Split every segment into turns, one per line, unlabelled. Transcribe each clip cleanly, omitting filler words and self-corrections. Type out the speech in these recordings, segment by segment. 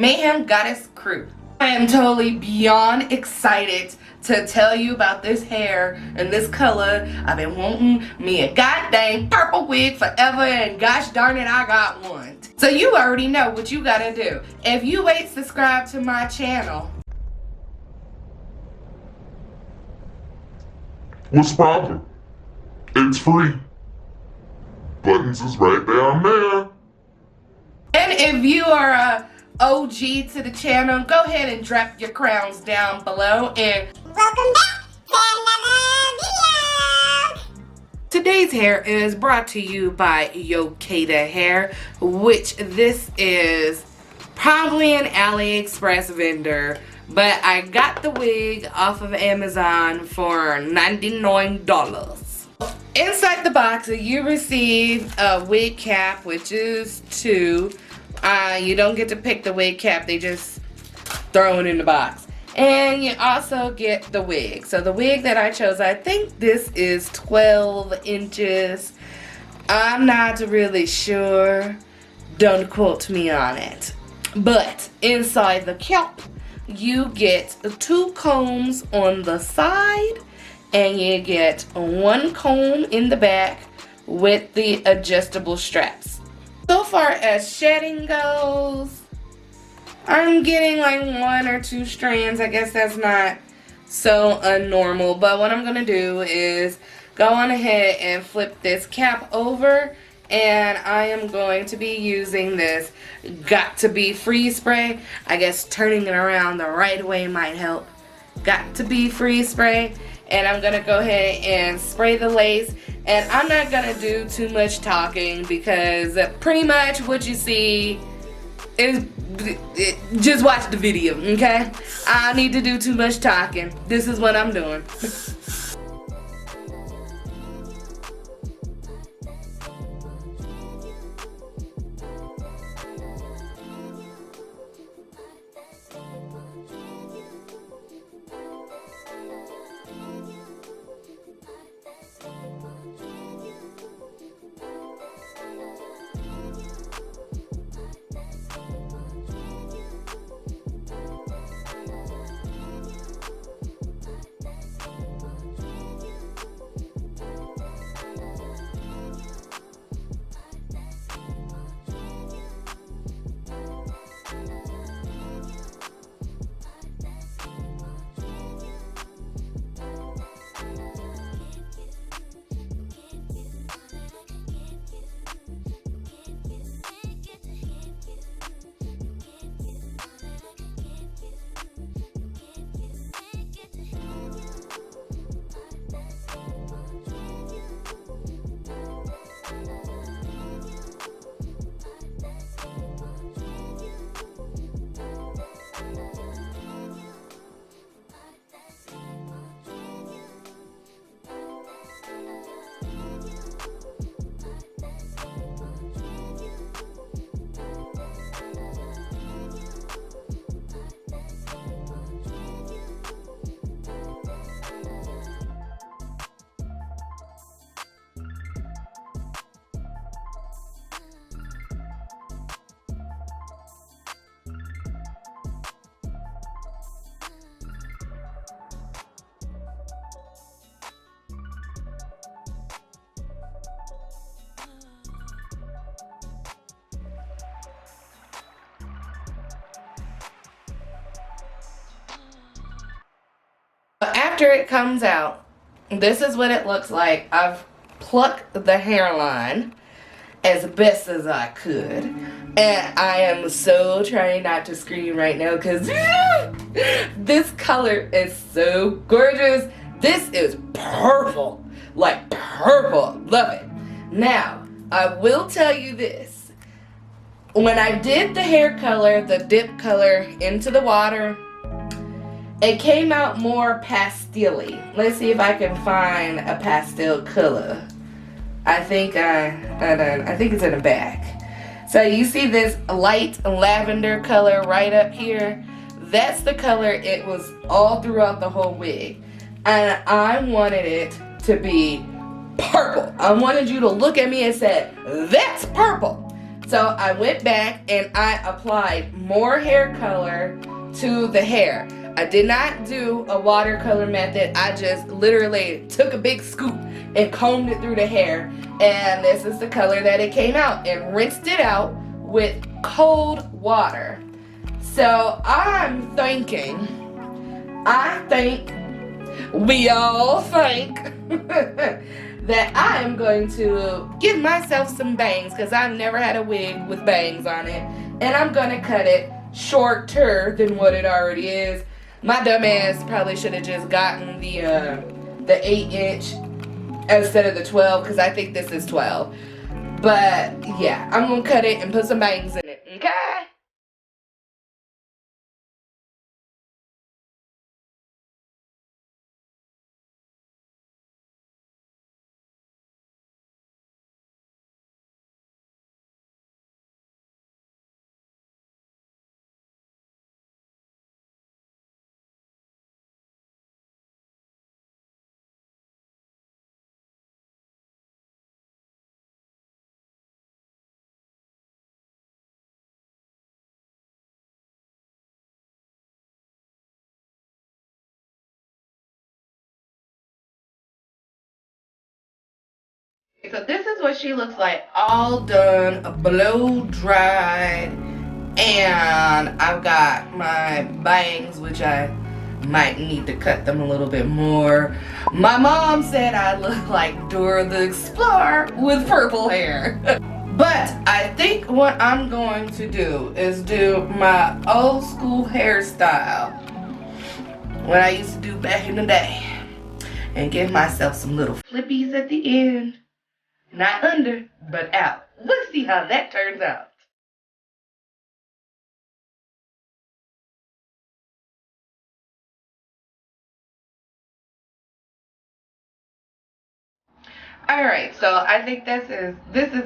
Mayhem Goddess crew. I am totally beyond excited to tell you about this hair and this color. I've been wanting me a goddamn purple wig forever, and gosh darn it, I got one. So you already know what you gotta do. If you ain't subscribed to my channel,
what's poppin'? It's free. Buttons is right down there.
and if you are a OG to the channel, go ahead and drop your crowns down below, and
welcome back to another video.
Today's hair is brought to you by Yokada hair, which this is probably an AliExpress vendor, but I got the wig off of Amazon for $99. Inside the box, you receive a wig cap, which is 2. You don't get to pick the wig cap, they just throw it in the box. And you also get the wig. So the wig that I chose, I think this is 12 inches. I'm not really sure. Don't quote me on it. But inside the cap, you get 2 combs on the side, and you get 1 comb in the back with the adjustable straps. So far as shedding goes, I'm getting like 1 or 2 strands. I guess that's not so unnormal, but what I'm gonna do is go on ahead and flip this cap over, and I am going to be using this Got to Be Freeze spray. I guess turning it around the right way might help. Got to Be Freeze spray, and I'm gonna go ahead and spray the lace. And I'm not gonna do too much talking because pretty much what you see is just watch the video, okay? I don't need to do too much talking. This is what I'm doing. After it comes out, this is what it looks like. I've plucked the hairline as best as I could, and I am so trying not to scream right now because this color is so gorgeous. This is purple, like purple. Love it. Now, I will tell you this. When I did the hair color, the dip color into the water, it came out more pastel-y. Let's see if I can find a pastel color. I think it's in the back. So you see this light lavender color right up here? That's the color it was all throughout the whole wig. And I wanted it to be purple. I wanted you to look at me and say, that's purple. So I went back and I applied more hair color to the hair. I did not do a watercolor method. I just literally took a big scoop and combed it through the hair. And this is the color that it came out, and rinsed it out with cold water. So we all think that I am going to give myself some bangs, because I've never had a wig with bangs on it, and I'm gonna cut it shorter than what it already is. My dumb ass probably should have just gotten the 8-inch instead of the 12, because I think this is 12. But yeah, I'm gonna cut it and put some bangs in it, okay? So this is what she looks like, all done, blow dried, and I've got my bangs, which I might need to cut them a little bit more. My mom said I look like Dora the Explorer with purple hair. But I think what I'm going to do is do my old school hairstyle, what I used to do back in the day, and give myself some little flippies at the end. Not under, but out. Let's see how that turns out. Alright, so I think this is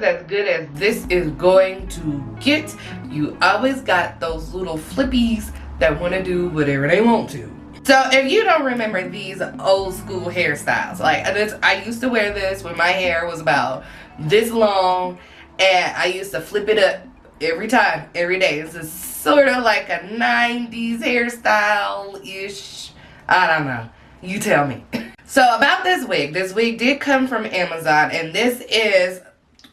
as good as this is going to get. You always got those little flippies that want to do whatever they want to. So if you don't remember these old school hairstyles, like I used to wear this when my hair was about this long, and I used to flip it up every time, every day. It's a sort of like a 90s hairstyle-ish. I don't know. You tell me. So about this wig did come from Amazon, and this is,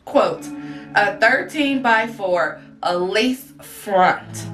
quote, a 13x4, a lace front.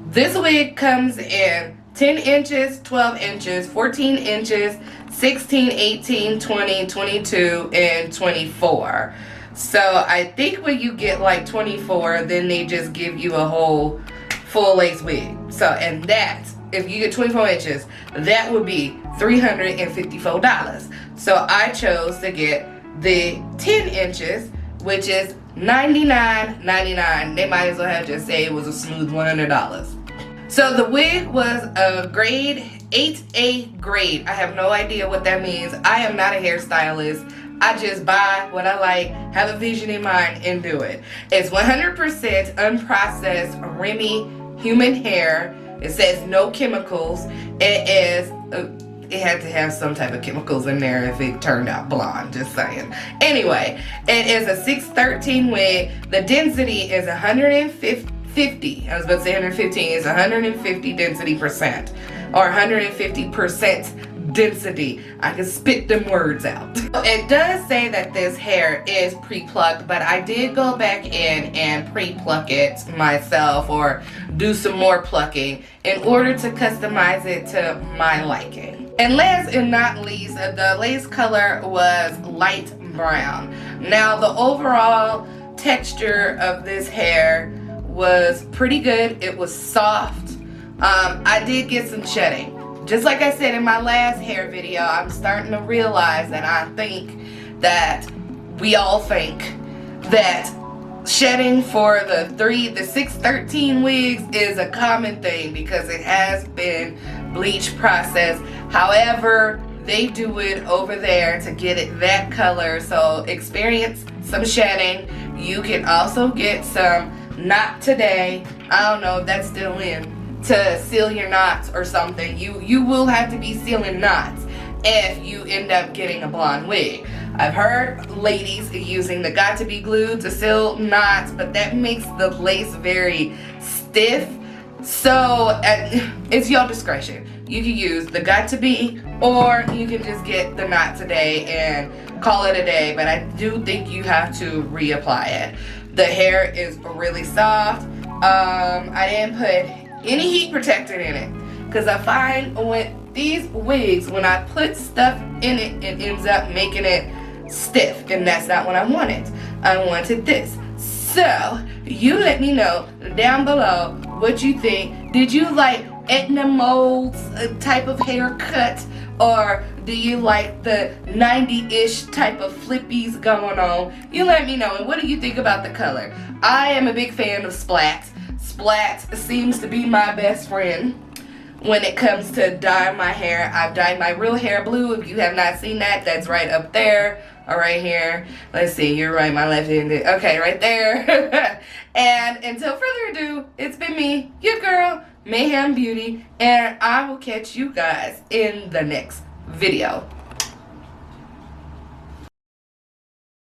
This wig comes in 10 inches, 12 inches, 14 inches, 16, 18, 20, 22, and 24. So I think when you get like 24, then they just give you a whole full lace wig. So, and that, if you get 24 inches, that would be $354. So I chose to get the 10 inches, which is $99.99. They might as well have just say it was a smooth $100. So the wig was a grade 8A grade. I have no idea what that means. I am not a hairstylist. I just buy what I like, have a vision in mind, and do it. It's 100% unprocessed Remy human hair. It says no chemicals. It had to have some type of chemicals in there if it turned out blonde, just saying. Anyway, it is a 613 wig. The density is 150. I was about to say 115. It's 150 density percent, or 150% density. I can spit them words out. It does say that this hair is pre-plucked, but I did go back in and pre-pluck it myself, or do some more plucking in order to customize it to my liking. And last and not least, the lace color was light brown. Now the overall texture of this hair was pretty good. It was soft. I did get some shedding. Just like I said in my last hair video, I'm starting to realize, and I think that we all think that shedding for the 613 wigs is a common thing because it has been bleach processed. However, they do it over there to get it that color. So experience some shedding. You can also get some knot today. I don't know if that's still in, to seal your knots or something. You will have to be sealing knots. if you end up getting a blonde wig. I've heard ladies using the Got to Be glue to seal knots, but that makes the lace very stiff. So it's your discretion. You can use the Got to Be, or you can just get the knot today and call it a day, but I do think you have to reapply it. The hair is really soft. I didn't put any heat protectant in it, because I find with these wigs, when I put stuff in it, it ends up making it stiff, and that's not what I wanted. I wanted this. So you let me know down below what you think. Did you like Etna molds type of haircut, or do you like the 90-ish type of flippies going on? You let me know. And what do you think about the color? I am a big fan of Splat. Splat seems to be my best friend when it comes to dyeing my hair. I've dyed my real hair blue. If you have not seen that, that's right up there or right here. Let's see, you're right, my left-handed. Okay, right there. And until further ado, it's been me, your girl, Mayhembeauty, and I will catch you guys in the next video.